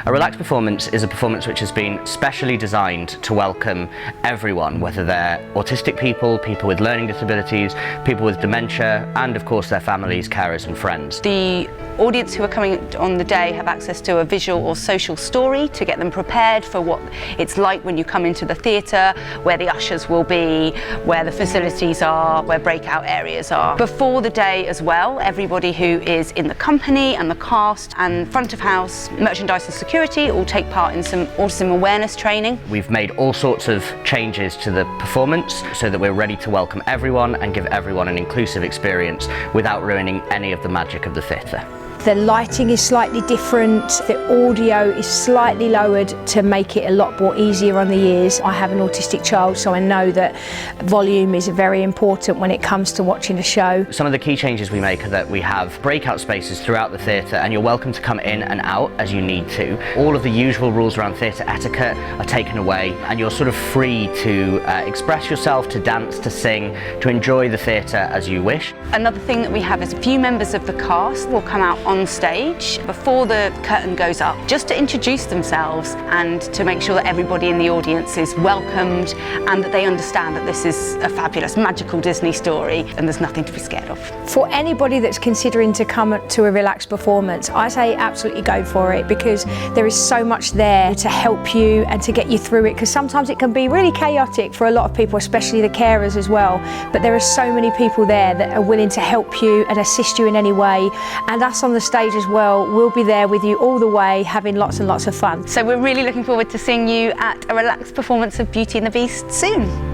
A relaxed performance is a performance which has been specially designed to welcome everyone, whether they're autistic people, people with learning disabilities, people with dementia, and of course their families, carers and friends. The audience who are coming on the day have access to a visual or social story to get them prepared for what it's like when you come into the theatre, where the ushers will be, where the facilities are, where breakout areas are. Before the day as well, everybody who is in the company and the cast and front of house, merchandise and security all take part in some autism awareness training. We've made all sorts of changes to the performance so that we're ready to welcome everyone and give everyone an inclusive experience without ruining any of the magic of the theatre. The lighting is slightly different, the audio is slightly lowered to make it a lot more easier on the ears. I have an autistic child, so I know that volume is very important when it comes to watching a show. Some of the key changes we make are that we have breakout spaces throughout the theatre, and you're welcome to come in and out as you need to. All of the usual rules around theatre etiquette are taken away, and you're sort of free to express yourself, to dance, to sing, to enjoy the theatre as you wish. Another thing that we have is a few members of the cast will come out on stage before the curtain goes up, just to introduce themselves and to make sure that everybody in the audience is welcomed and that they understand that this is a fabulous, magical Disney story and there's nothing to be scared of. For anybody that's considering to come to a relaxed performance, I say absolutely go for it, because there is so much there to help you and to get you through it, because sometimes it can be really chaotic for a lot of people, especially the carers as well, but there are so many people there that are willing to help you and assist you in any way, and us on the stage as well, we'll be there with you all the way, having lots and lots of fun. So we're really looking forward to seeing you at a relaxed performance of Beauty and the Beast soon.